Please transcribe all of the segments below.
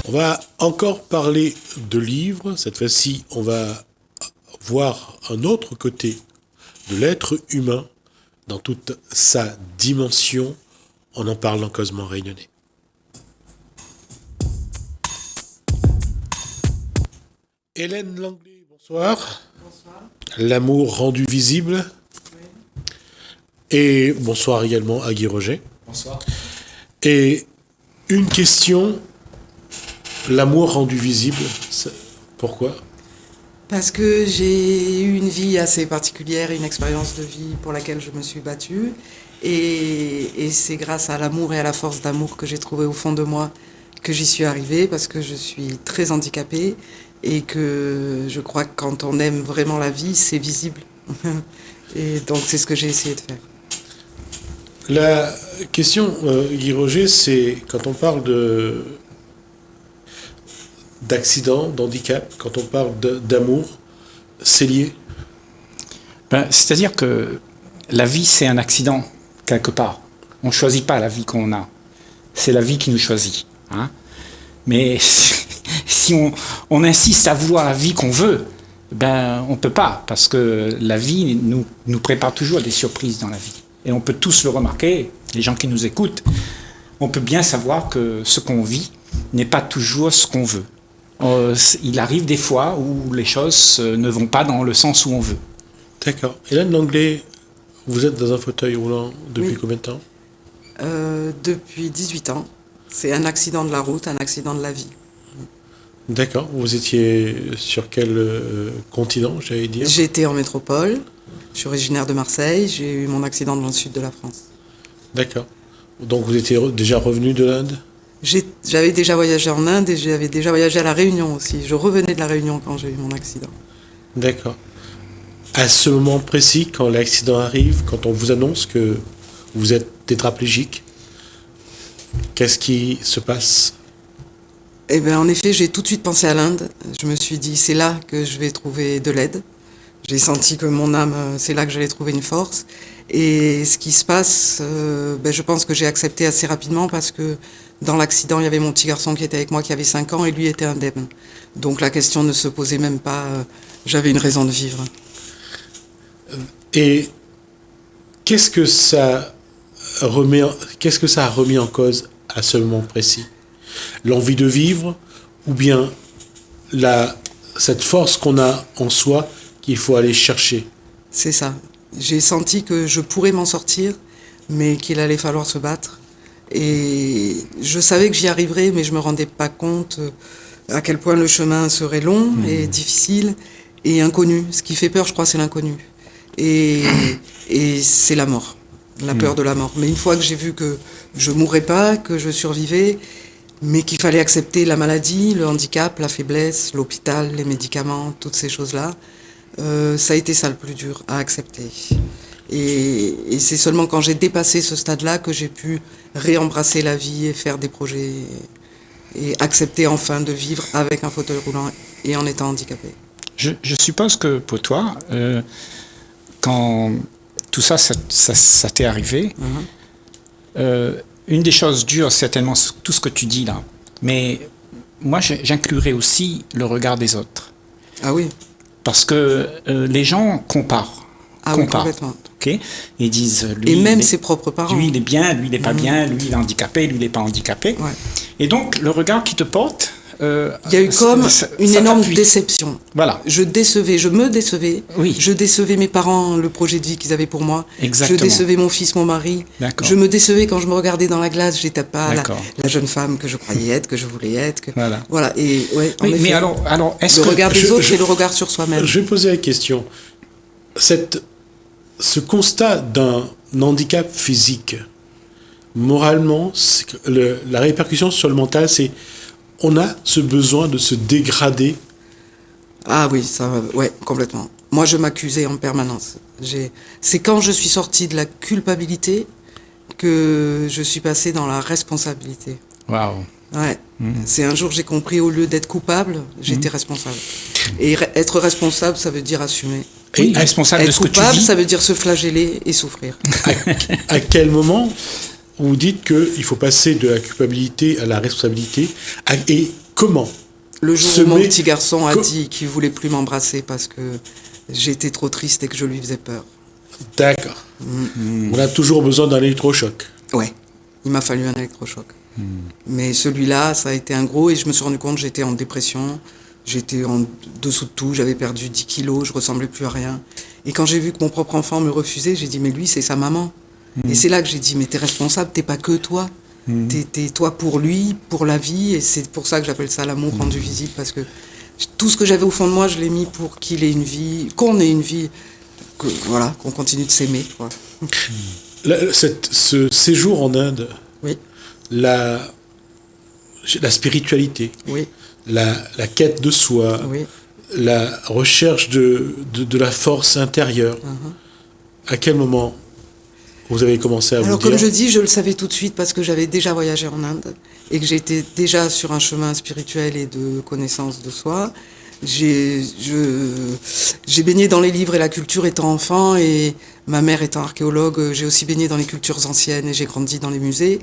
On va encore parler de livres. Cette fois-ci, on va voir un autre côté de l'être humain dans toute sa dimension. On en parle dans Causement Réunionnais. Hélène Langlais, bonsoir. Bonsoir. L'amour rendu visible. Oui. Et bonsoir également à Guy Roger. Bonsoir. Et une question, l'amour rendu visible, pourquoi ? Parce que j'ai eu une vie assez particulière, une expérience de vie pour laquelle je me suis battue. Et c'est grâce à l'amour et à la force d'amour que j'ai trouvé au fond de moi que j'y suis arrivée, parce que je suis très handicapée et que je crois que quand on aime vraiment la vie, c'est visible. Et donc c'est ce que j'ai essayé de faire. La question, Guy Roger, c'est quand on parle d'accident, d'handicap, quand on parle d'amour, c'est lié ? C'est-à-dire que la vie, c'est un accident, quelque part. On ne choisit pas la vie qu'on a. C'est la vie qui nous choisit. Hein. Mais si on insiste à vouloir la vie qu'on veut, on ne peut pas, parce que la vie nous prépare toujours à des surprises dans la vie. Et on peut tous le remarquer, les gens qui nous écoutent, on peut bien savoir que ce qu'on vit n'est pas toujours ce qu'on veut. Il arrive des fois où les choses ne vont pas dans le sens où on veut. D'accord. Hélène Langlais, vous êtes dans un fauteuil roulant depuis combien de temps ? Depuis 18 ans. C'est un accident de la route, un accident de la vie. D'accord. Vous étiez sur quel continent, j'allais dire ? J'étais en métropole. Je suis originaire de Marseille. J'ai eu mon accident dans le sud de la France. D'accord. Donc vous étiez déjà revenu de l'Inde ? J'avais déjà voyagé en Inde et j'avais déjà voyagé à La Réunion aussi. Je revenais de La Réunion quand j'ai eu mon accident. D'accord. À ce moment précis, quand l'accident arrive, quand on vous annonce que vous êtes tétraplégique, qu'est-ce qui se passe ? Eh bien, en effet, j'ai tout de suite pensé à l'Inde. Je me suis dit, c'est là que je vais trouver de l'aide. J'ai senti que mon âme, c'est là que j'allais trouver une force. Et ce qui se passe, je pense que j'ai accepté assez rapidement parce que dans l'accident, il y avait mon petit garçon qui était avec moi, qui avait 5 ans, et lui était indemne. Donc la question ne se posait même pas. J'avais une raison de vivre. Et qu'est-ce que ça a remis en cause à ce moment précis ? L'envie de vivre ou bien cette force qu'on a en soi qu'il faut aller chercher ? C'est ça. J'ai senti que je pourrais m'en sortir, mais qu'il allait falloir se battre. Et je savais que j'y arriverais, mais je ne me rendais pas compte à quel point le chemin serait long et difficile et inconnu. Ce qui fait peur, je crois, c'est l'inconnu. Et c'est la mort, la peur de la mort. Mais une fois que j'ai vu que je ne mourrais pas, que je survivais, mais qu'il fallait accepter la maladie, le handicap, la faiblesse, l'hôpital, les médicaments, toutes ces choses-là, ça a été ça le plus dur à accepter. Et c'est seulement quand j'ai dépassé ce stade-là que j'ai pu réembrasser la vie et faire des projets et accepter enfin de vivre avec un fauteuil roulant et en étant handicapé. Je suppose que pour toi, quand tout ça t'est arrivé, une des choses dures, certainement, tout ce que tu dis là, mais moi j'inclurais aussi le regard des autres. Ah oui. Parce que les gens comparent. Oui, complètement. Okay, et disent, lui, et même ses propres parents. Lui, il est bien, lui, il n'est pas bien, lui, il est handicapé, lui, il n'est pas handicapé. Ouais. Et donc, le regard qui te porte... il y a eu comme une énorme déception. Voilà. Je me décevais. Oui. Je décevais mes parents, le projet de vie qu'ils avaient pour moi. Exactement. Je décevais mon fils, mon mari. D'accord. Je me décevais quand je me regardais dans la glace. J'étais pas la jeune femme que je croyais être, que je voulais être. Voilà. Et ouais, en effet, mais alors, est-ce le que... regard des autres, c'est le regard sur soi-même. Je vais poser la question. Ce constat d'un handicap physique, moralement, la répercussion sur le mental, c'est on a ce besoin de se dégrader. Ah oui, complètement. Moi, je m'accusais en permanence. C'est quand je suis sortie de la culpabilité que je suis passée dans la responsabilité. Waouh. Ouais. C'est un jour j'ai compris, au lieu d'être coupable, j'étais responsable. Et être responsable, ça veut dire assumer. Et responsable de ce que tu vis. Être coupable, ça veut dire se flageller et souffrir. À quel moment vous dites qu'il faut passer de la culpabilité à la responsabilité ? Et comment Le jour où mon semer- petit garçon a co- dit qu'il voulait plus m'embrasser parce que j'étais trop triste et que je lui faisais peur. D'accord. On a toujours besoin d'un électrochoc. Ouais, il m'a fallu un électrochoc. Mais celui-là, ça a été un gros, et je me suis rendu compte que j'étais en dépression, j'étais en dessous de tout, j'avais perdu 10 kilos, je ressemblais plus à rien. Et quand j'ai vu que mon propre enfant me refusait, j'ai dit, mais lui, c'est sa maman. Et c'est là que j'ai dit, mais t'es responsable, t'es pas que toi. T'es toi pour lui, pour la vie, et c'est pour ça que j'appelle ça l'amour rendu visible, parce que tout ce que j'avais au fond de moi, je l'ai mis pour qu'il ait une vie, qu'on ait une vie, voilà, qu'on continue de s'aimer, quoi. Ce séjour en Inde, Oui, la spiritualité, oui, la quête de soi, oui. la recherche de la force intérieure, à quel moment vous avez commencé à Alors, vous dire... comme je dis, je le savais tout de suite parce que j'avais déjà voyagé en Inde et que j'étais déjà sur un chemin spirituel et de connaissance de soi. J'ai baigné dans les livres et la culture étant enfant, et ma mère étant archéologue, j'ai aussi baigné dans les cultures anciennes et j'ai grandi dans les musées.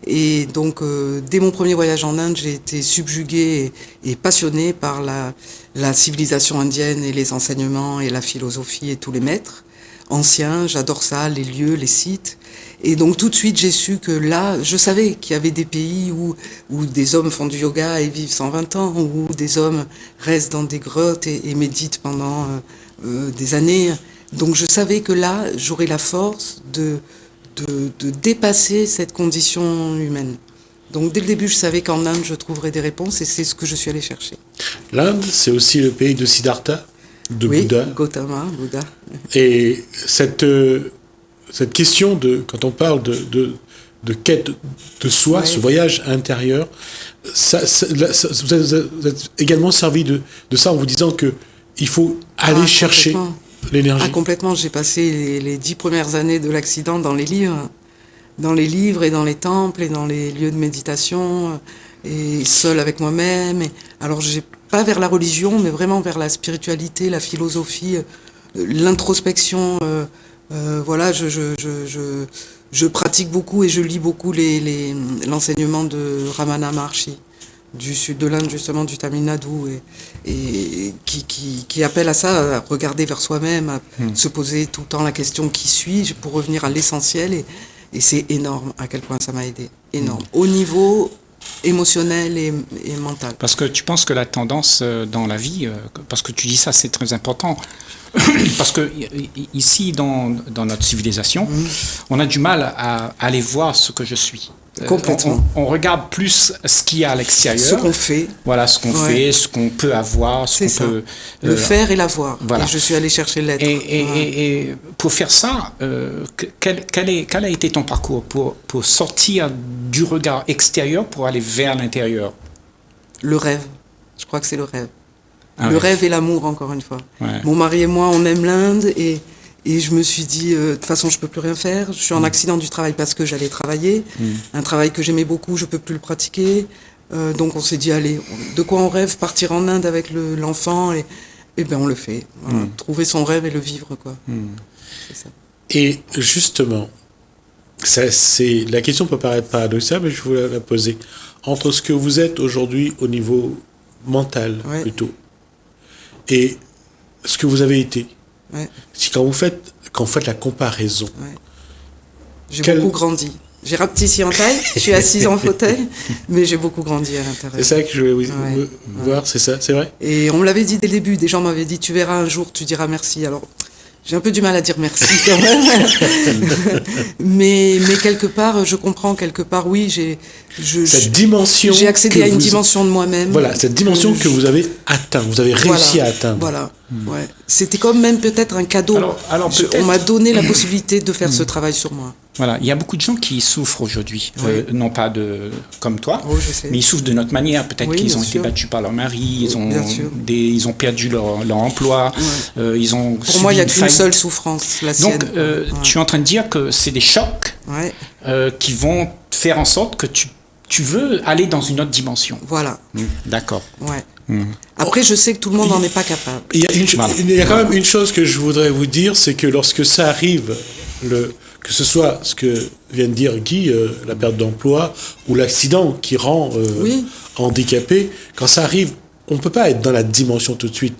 Et donc, dès mon premier voyage en Inde, j'ai été subjuguée et passionnée par la civilisation indienne et les enseignements et la philosophie et tous les maîtres anciens. J'adore ça, les lieux, les sites. Et donc tout de suite, j'ai su que là, je savais qu'il y avait des pays où des hommes font du yoga et vivent 120 ans, où des hommes restent dans des grottes et méditent pendant des années. Donc je savais que là, j'aurais la force de dépasser cette condition humaine. Donc dès le début, je savais qu'en Inde, je trouverais des réponses, et c'est ce que je suis allée chercher. L'Inde, c'est aussi le pays de Siddhartha, de Oui, Bouddha. Gautama, Bouddha. Et cette question de, quand on parle de quête de soi, Ouais. ce voyage intérieur, vous êtes également servi de ça en vous disant que il faut aller chercher Complètement. l'énergie. Ah, complètement. J'ai passé les 10 premières années de l'accident dans les livres et dans les temples et dans les lieux de méditation, et seule avec moi-même. Alors, pas vers la religion, mais vraiment vers la spiritualité, la philosophie, l'introspection. Voilà, je pratique beaucoup et je lis beaucoup l'enseignement de Ramana Maharshi, du sud de l'Inde, justement, du Tamil Nadu, et qui appelle à ça, à regarder vers soi-même, à se poser tout le temps la question qui suis-je, pour revenir à l'essentiel, et c'est énorme à quel point ça m'a aidé, énorme, au niveau émotionnel et mental. Parce que tu penses que la tendance dans la vie, parce que tu dis ça, c'est très important, parce que ici, dans notre civilisation, on a du mal à aller voir ce que je suis. Complètement. On regarde plus ce qu'il y a à l'extérieur. Ce qu'on fait. Voilà, ce qu'on fait, ce qu'on peut avoir, ce qu'on peut... Le faire et l'avoir. Voilà. Et je suis allée chercher l'être. Et pour faire ça, quel a été ton parcours pour sortir du regard extérieur pour aller vers l'intérieur? Le rêve. Je crois que c'est le rêve. Ah le ouais. rêve et l'amour, encore une fois. Ouais. Mon mari et moi, on aime l'Inde, et je me suis dit, de toute façon, je peux plus rien faire. Je suis en accident du travail parce que j'allais travailler. Un travail que j'aimais beaucoup, je peux plus le pratiquer. Donc on s'est dit, allez, de quoi on rêve? Partir en Inde avec l'enfant, et ben on le fait. Voilà. Trouver son rêve et le vivre, quoi. C'est ça. Et justement, la question peut paraître paradoxale, mais je voulais la poser. Entre ce que vous êtes aujourd'hui au niveau mental, Ouais. plutôt, et ce que vous avez été, Ouais, si quand vous faites la comparaison, ouais. J'ai Quel- beaucoup grandi. J'ai rapetissé en taille, je suis assise en fauteuil, mais j'ai beaucoup grandi à l'intérieur. c'est ça que je voulais Ouais. voir, c'est ça, c'est vrai? Et on me l'avait dit dès le début, des gens m'avaient dit, tu verras un jour, tu diras merci. Alors, j'ai un peu du mal à dire merci quand même. mais quelque part, je comprends, quelque part, oui, Cette dimension j'ai accédé que à une vous- dimension de moi-même. Voilà, cette dimension que vous avez atteint, vous avez réussi à atteindre. Voilà, ouais. C'était comme même peut-être un cadeau. Alors peut-être- On m'a donné la possibilité de faire ce travail sur moi. Voilà, il y a beaucoup de gens qui souffrent aujourd'hui, non pas comme toi, Oh, je sais. mais ils souffrent de notre manière. Peut-être Oui, qu'ils ont bien été sûr. battus par leur mari, Bien sûr. ils ont perdu leur emploi, ils ont Pour moi, il n'y a subi qu'une une seule faillite. souffrance, la sienne. Donc, tu es en train de dire que c'est des chocs Ouais, qui vont faire en sorte que tu veux aller dans une autre dimension. voilà, D'accord. ouais. Après, je sais que tout le monde n'en est pas capable. Il y a, Voilà. il y a quand même une chose que je voudrais vous dire, c'est que lorsque ça arrive, que ce soit ce que vient de dire Guy, la perte d'emploi, ou l'accident qui rend Oui. handicapé, quand ça arrive, on ne peut pas être dans la dimension tout de suite.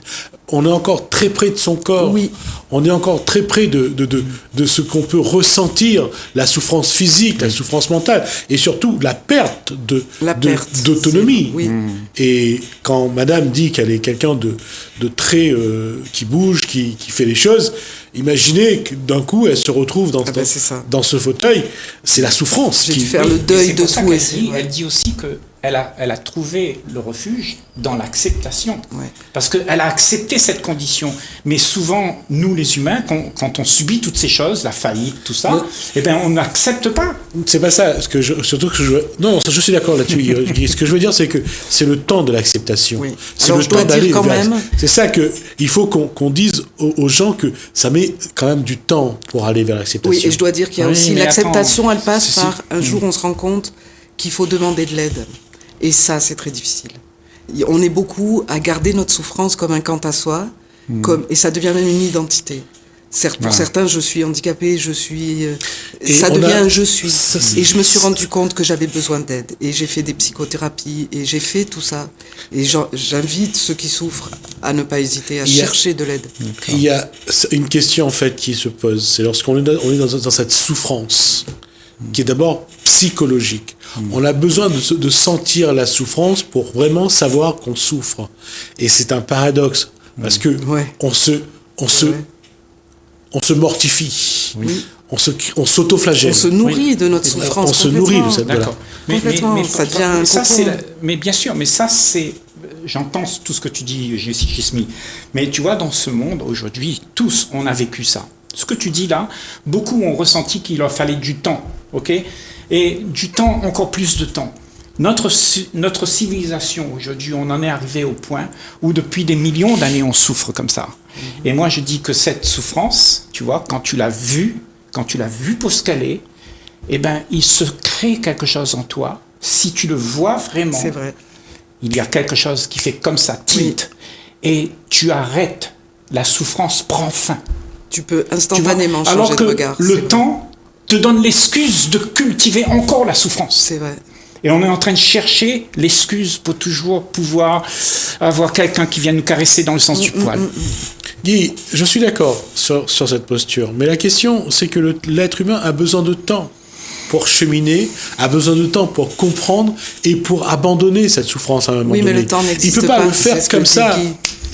On est encore très près de son corps. Oui. On est encore très près de ce qu'on peut ressentir, la souffrance physique, la souffrance mentale, et surtout la perte d'autonomie. Oui. Et quand madame dit qu'elle est quelqu'un de très... qui bouge, qui fait les choses, imaginez que d'un coup, elle se retrouve dans ce fauteuil. C'est la souffrance. J'ai dû faire le deuil de tout. Elle dit aussi qu'elle a trouvé le refuge dans l'acceptation. Ouais. Parce qu'elle a accepté cette condition. Mais souvent, nous les humains, quand on subit toutes ces choses, la faillite, tout ça, eh ben, on n'accepte pas. C'est pas ça. Non, je suis d'accord là-dessus. Ce que je veux dire, c'est que c'est le temps de l'acceptation. Oui. C'est alors, le temps d'aller quand vers... même... C'est ça qu'il faut qu'on dise aux gens que ça met quand même du temps pour aller vers l'acceptation. Oui, et je dois dire qu'il y a aussi l'acceptation, elle passe par un jour on se rend compte qu'il faut demander de l'aide. Et ça, c'est très difficile. On est beaucoup à garder notre souffrance comme un quant à soi, et ça devient même une identité. Pour certains, je suis handicapé, ça devient un je suis. Et je me suis rendu compte que j'avais besoin d'aide. Et j'ai fait des psychothérapies, et j'ai fait tout ça. Et j'invite ceux qui souffrent à ne pas hésiter à chercher de l'aide. Il y a une question, en fait, qui se pose. C'est lorsqu'on est dans cette souffrance, qui est d'abord psychologique. On a besoin de sentir la souffrance pour vraiment savoir qu'on souffre. Et c'est un paradoxe, parce que on se mortifie, on s'autoflagelle. On se nourrit de notre souffrance. On se nourrit de cette... D'accord. Voilà. Mais ça devient ça, mais bien sûr, mais ça, c'est... J'entends tout ce que tu dis, Gismi. Mais tu vois, dans ce monde, aujourd'hui, tous, on a vécu ça. Ce que tu dis là, beaucoup ont ressenti qu'il leur fallait du temps, ok ? Et du temps, encore plus de temps. Notre civilisation, aujourd'hui, on en est arrivé au point où depuis des millions d'années, on souffre comme ça. Et moi, je dis que cette souffrance, tu vois, quand tu l'as vue pour ce qu'elle est, eh ben, il se crée quelque chose en toi. Si tu le vois vraiment, c'est vrai. Il y a quelque chose qui fait comme ça, tilt, et tu arrêtes. La souffrance prend fin. Tu peux instantanément changer de regard. Alors que le temps te donne l'excuse de cultiver encore la souffrance. C'est vrai. Et on est en train de chercher l'excuse pour toujours pouvoir avoir quelqu'un qui vient nous caresser dans le sens du poil. Guy, je suis d'accord sur cette posture, mais la question, c'est que l'être humain a besoin de temps pour cheminer, a besoin de temps pour comprendre et pour abandonner cette souffrance à un moment donné. Oui, mais le temps n'existe pas. Il peut pas le faire comme ça.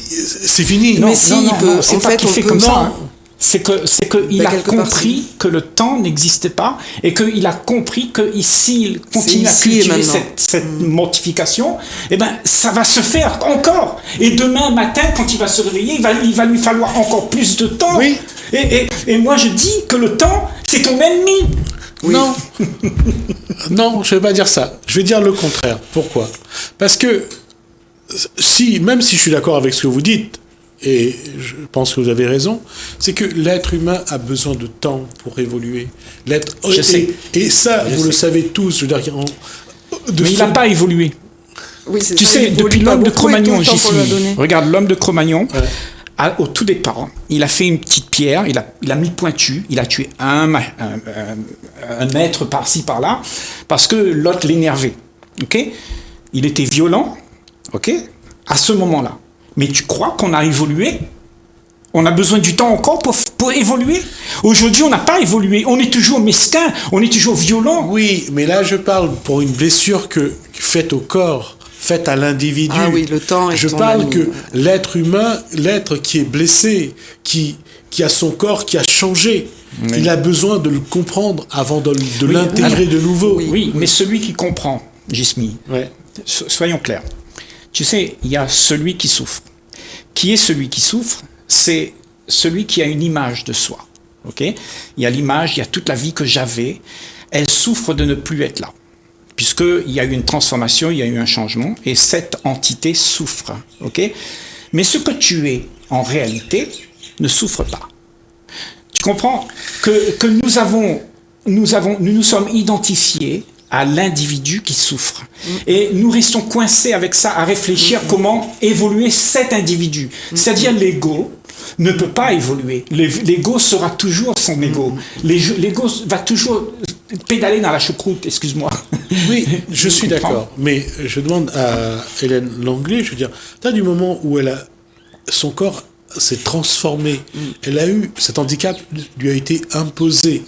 C'est fini. Non, mais si, il peut. C'est pas qu'il fait comme ça. C'est qu'il a compris que le temps n'existait pas et qu'il a compris que s'il continue à cultiver cette mortification, eh ben, ça va se faire encore. Et demain matin, quand il va se réveiller, il va lui falloir encore plus de temps. Oui. Et moi, je dis que le temps, c'est ton ennemi. Oui. Non. Non, je ne vais pas dire ça. Je vais dire le contraire. Pourquoi ? Parce que même si je suis d'accord avec ce que vous dites, et je pense que vous avez raison, c'est que l'être humain a besoin de temps pour évoluer. Je sais. Et ça, vous le savez tous. Je veux dire, mais il n'a pas évolué. Oui, tu sais, depuis l'homme de Cro-Magnon, regarde l'homme de Cro-Magnon, au tout départ, il a fait une petite pierre, il a mis pointu, il a tué un maître par-ci, par-là, parce que l'autre l'énervait. Okay ? Il était violent, à ce moment-là. Mais tu crois qu'on a évolué ? On a besoin du temps encore pour évoluer ? Aujourd'hui, on n'a pas évolué. On est toujours mesquin, on est toujours violent. Oui, mais là, je parle pour une blessure faite au corps, faite à l'individu. Ah oui, le temps est Je parle que l'être humain, l'être qui est blessé, qui a son corps qui a changé, il a besoin de le comprendre avant de l'intégrer de nouveau. Oui, mais celui qui comprend, Gismi, soyons clairs. Tu sais, il y a celui qui souffre. Qui est celui qui souffre ? C'est celui qui a une image de soi. Il y a l'image, il y a toute la vie que j'avais. Elle souffre de ne plus être là. Puisqu'il y a eu une transformation, il y a eu un changement. Et cette entité souffre. Mais ce que tu es, en réalité, ne souffre pas. Tu comprends que nous sommes identifiés à l'individu qui souffre. Et nous restons coincés avec ça, à réfléchir comment évoluer cet individu. C'est-à-dire l'ego ne peut pas évoluer. L'ego sera toujours son ego. L'ego va toujours pédaler dans la choucroute, excuse-moi. Oui, je suis comprends. d'accord. Mais je demande à Hélène Langlais, je veux dire, du moment où son corps s'est transformé, elle a eu, cet handicap lui a été imposé.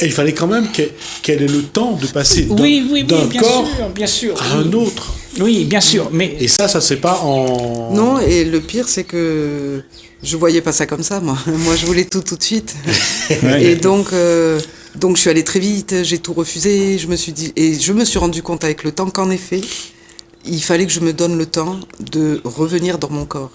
Et il fallait quand même qu'elle ait le temps de passer d'un corps bien sûr, à un autre. Oui, bien sûr, mais... Et ça c'est pas en... Non, et le pire, c'est que je voyais pas ça comme ça, moi. Moi, je voulais tout de suite. Et donc je suis allée très vite, j'ai tout refusé, je me suis rendu compte avec le temps qu'en effet, il fallait que je me donne le temps de revenir dans mon corps.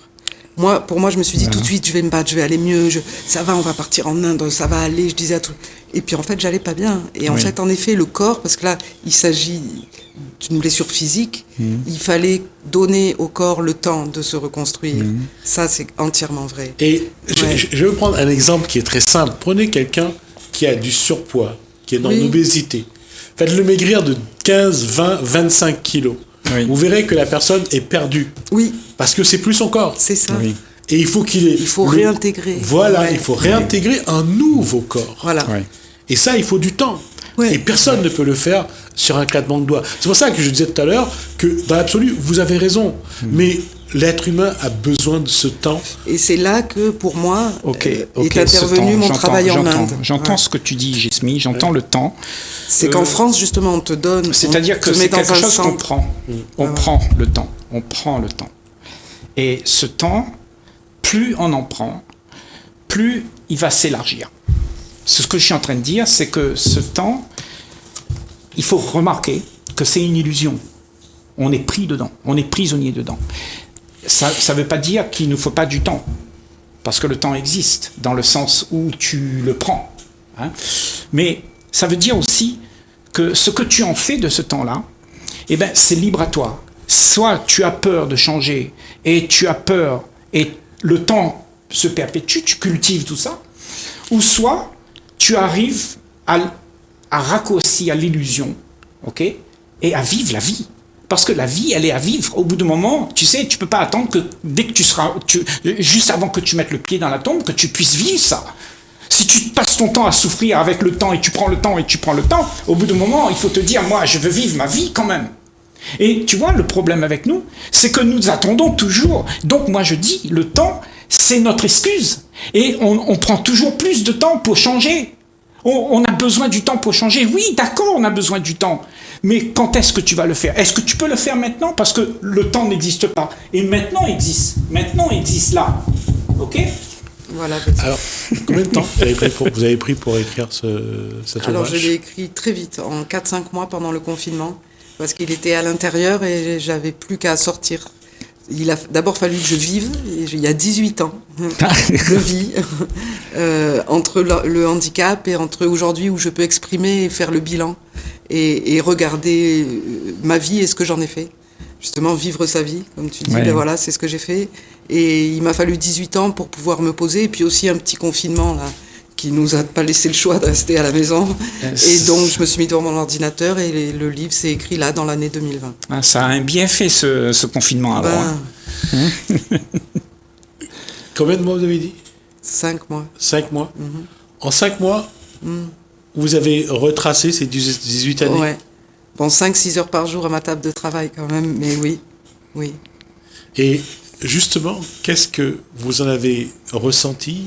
Pour moi, je me suis dit tout de suite, je vais me battre, je vais aller mieux, ça va, on va partir en Inde, ça va aller, je disais à tout. Et puis en fait, j'allais pas bien. Et en fait, en effet, le corps, parce que là, il s'agit d'une blessure physique, il fallait donner au corps le temps de se reconstruire. Ça, c'est entièrement vrai. Et je vais prendre un exemple qui est très simple. Prenez quelqu'un qui a du surpoids, qui est dans l'obésité. Faites-le maigrir de 15, 20, 25 kilos. Oui. Vous verrez que la personne est perdue. Oui. Parce que c'est plus son corps. C'est ça. Oui. Et il faut il faut réintégrer. Voilà, il faut réintégrer un nouveau corps. Voilà. Ouais. Et ça, il faut du temps. Ouais. Et personne ne peut le faire sur un claquement de doigts. C'est pour ça que je disais tout à l'heure que dans l'absolu, vous avez raison. Mais l'être humain a besoin de ce temps. Et c'est là que, pour moi, est intervenu mon travail en Inde. J'entends ce que tu dis, Jesmy, j'entends le temps. C'est qu'en France, justement, on te donne... C'est-à-dire que c'est quelque chose qu'on prend. On prend le temps. On prend le temps. Et ce temps, plus on en prend, plus il va s'élargir. Ce que je suis en train de dire, c'est que ce temps, il faut remarquer que c'est une illusion. On est pris dedans, on est prisonnier dedans. Ça ne veut pas dire qu'il ne nous faut pas du temps, parce que le temps existe, dans le sens où tu le prends. Hein. Mais ça veut dire aussi que ce que tu en fais de ce temps-là, eh ben, c'est libre à toi. Soit tu as peur de changer, et tu as peur, et le temps se perpétue, tu cultives tout ça, ou soit tu arrives à raccourcir l'illusion, ok, et à vivre la vie. Parce que la vie, elle est à vivre. Au bout d'un moment, tu sais, tu peux pas attendre que dès que juste avant que tu mettes le pied dans la tombe, que tu puisses vivre ça. Si tu passes ton temps à souffrir avec le temps, et tu prends le temps, et tu prends le temps, au bout d'un moment, il faut te dire, moi, je veux vivre ma vie quand même. Et tu vois, le problème avec nous, c'est que nous attendons toujours. Donc moi, je dis, le temps, c'est notre excuse. Et on prend toujours plus de temps pour changer. On a besoin du temps pour changer. Oui, d'accord, on a besoin du temps. Mais quand est-ce que tu vas le faire? Est-ce que tu peux le faire maintenant? Parce que le temps n'existe pas. Et maintenant existe. Maintenant existe là. Ok? Voilà. Alors, combien de temps vous avez pris pour écrire cet ouvrage? Alors, je l'ai écrit très vite, en 4-5 mois pendant le confinement, parce qu'il était à l'intérieur et j'avais plus qu'à sortir. Il a d'abord fallu que je vive, il y a 18 ans de vie, entre le handicap et entre aujourd'hui où je peux exprimer et faire le bilan et regarder ma vie et ce que j'en ai fait. Justement, vivre sa vie, comme tu dis, ben voilà, c'est ce que j'ai fait. Et il m'a fallu 18 ans pour pouvoir me poser, et puis aussi un petit confinement là, qui nous a pas laissé le choix de rester à la maison. Et donc, je me suis mis devant mon ordinateur et le livre s'est écrit là, dans l'année 2020. Ah, ça a bien fait ce confinement, alors. Combien de mois vous avez dit? 5 mois. 5 mois. En 5 mois, vous avez retracé ces 18 années? Ouais. Bon, 5-6 heures par jour à ma table de travail quand même, mais oui. Et justement, qu'est-ce que vous en avez ressenti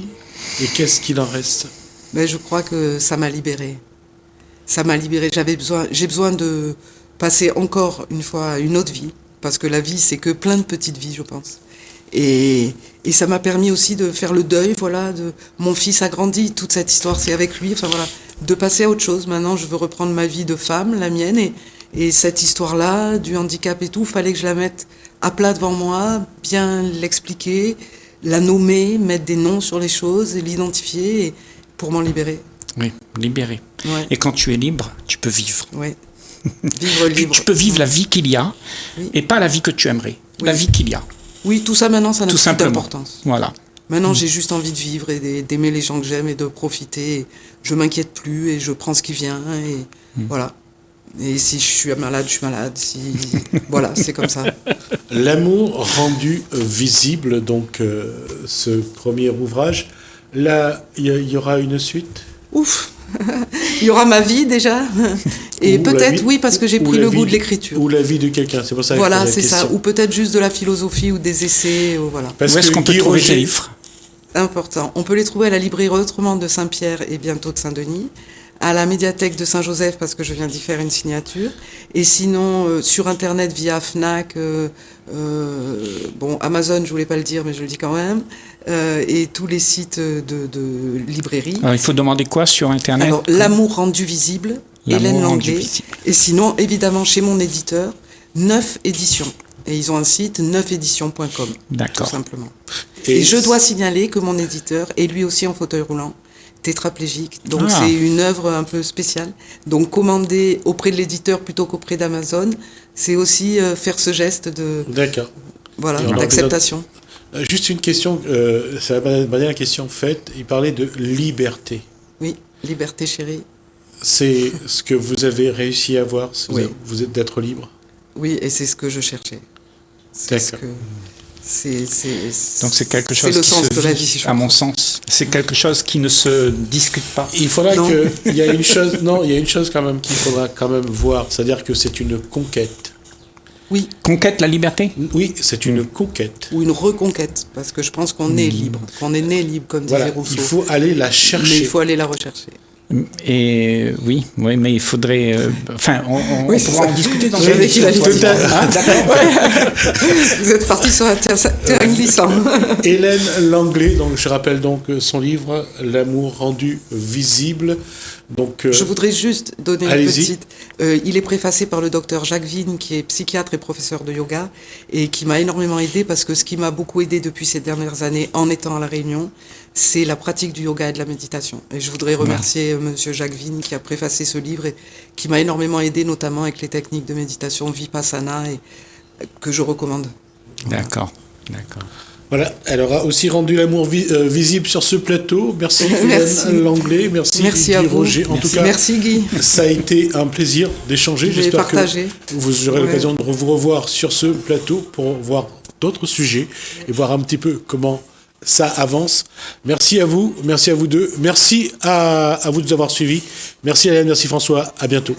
et qu'est-ce qu'il en reste? Mais je crois que ça m'a libérée. Ça m'a libérée. J'ai besoin de passer encore une fois une autre vie, parce que la vie, c'est que plein de petites vies, je pense. Et ça m'a permis aussi de faire le deuil, voilà, de mon fils a grandi, toute cette histoire, c'est avec lui, enfin voilà, de passer à autre chose. Maintenant, je veux reprendre ma vie de femme, la mienne, et cette histoire-là, du handicap et tout, fallait que je la mette à plat devant moi, bien l'expliquer, la nommer, mettre des noms sur les choses, et l'identifier, pour m'en libérer. Oui, libérer. Ouais. Et quand tu es libre, tu peux vivre. Oui. Vivre libre. Tu peux vivre la vie qu'il y a, et pas la vie que tu aimerais, la vie qu'il y a. Oui, tout ça maintenant, ça n'a plus d'importance. Voilà. Maintenant, j'ai juste envie de vivre et d'aimer les gens que j'aime et de profiter. Et je m'inquiète plus et je prends ce qui vient et voilà. Et si je suis malade, je suis malade. Voilà, c'est comme ça. L'amour rendu visible, donc ce premier ouvrage. Là, il y aura une suite? Ouf. Il y aura ma vie déjà. Et Ou la peut-être, vie- oui, parce que j'ai ou pris la le vie goût de du- l'écriture. Ou la vie de quelqu'un, c'est pour ça que je Voilà, pose la c'est ça. question. Ou peut-être juste de la philosophie ou des essais. Ou voilà. Parce Où est-ce que qu'on peut Guy trouver Roger- tes livres? Important. On peut les trouver à la librairie Autrement de Saint-Pierre et bientôt de Saint-Denis, à la médiathèque de Saint-Joseph parce que je viens d'y faire une signature, et sinon sur Internet via Fnac, bon, Amazon, je voulais pas le dire mais je le dis quand même, et tous les sites de librairie. Alors, il faut demander quoi sur Internet? Alors, L'amour rendu visible, L'amour Hélène rendu Langlais, visible. et sinon, évidemment, chez mon éditeur, 9 éditions. Et ils ont un site, 9editions.com, tout D'accord. simplement. Et je dois signaler que mon éditeur est lui aussi en fauteuil roulant, tétraplégique. Donc Ah. c'est une œuvre un peu spéciale. Donc commander auprès de l'éditeur plutôt qu'auprès d'Amazon, c'est aussi faire ce geste de D'accord. voilà Et on a d'acceptation. Juste une question, c'est la dernière question faite. Il parlait de liberté. Oui, liberté chérie. C'est ce que vous avez réussi à avoir, Oui. vous êtes d'être libre. Oui, et c'est ce que je cherchais. C'est ce D'accord. que Donc c'est quelque chose le qui sens se de la vit, vie. je à mon crois. sens. C'est quelque chose qui ne se discute pas. Il faudra Non. que il y a une chose, non, il y a une chose quand même qu'il faudra quand même voir, c'est-à-dire que c'est une conquête. Oui, Conquête la liberté? Oui, c'est une conquête. ou une reconquête, parce que je pense qu'on est libre, qu'on est né libre, comme disait Voilà, Rousseau. il faut aller la Mais chercher. il faut aller la rechercher. Et oui, mais il faudrait. Enfin, on Oui, c'est pourra ça. en discuter dans Je une vais qu'il a émission. dit. Ah, d'accord. Vous êtes parti sur un terrain glissant. Hélène Langlais, donc je rappelle donc son livre L'amour rendu visible. Donc Je voudrais juste donner une allez-y. petite. Il est préfacé par le docteur Jacques Vigne, qui est psychiatre et professeur de yoga, et qui m'a énormément aidé parce que ce qui m'a beaucoup aidé depuis ces dernières années, en étant à La Réunion, c'est la pratique du yoga et de la méditation. Et je voudrais remercier Monsieur Jacques Vigne qui a préfacé ce livre et qui m'a énormément aidé, notamment avec les techniques de méditation Vipassana, et que je recommande. D'accord, d'accord. Voilà, elle aura aussi rendu l'amour visible sur ce plateau. Merci Merci. Hélène Langlais, merci Merci à Guy vous. Roger. En tout cas, Merci Guy. ça a été un plaisir d'échanger. J'ai J'espère que partagé. vous aurez Ouais. l'occasion de vous revoir sur ce plateau pour voir d'autres sujets et voir un petit peu comment ça avance. Merci à vous deux. Merci à vous de nous avoir suivis. Merci Hélène, merci François. À bientôt.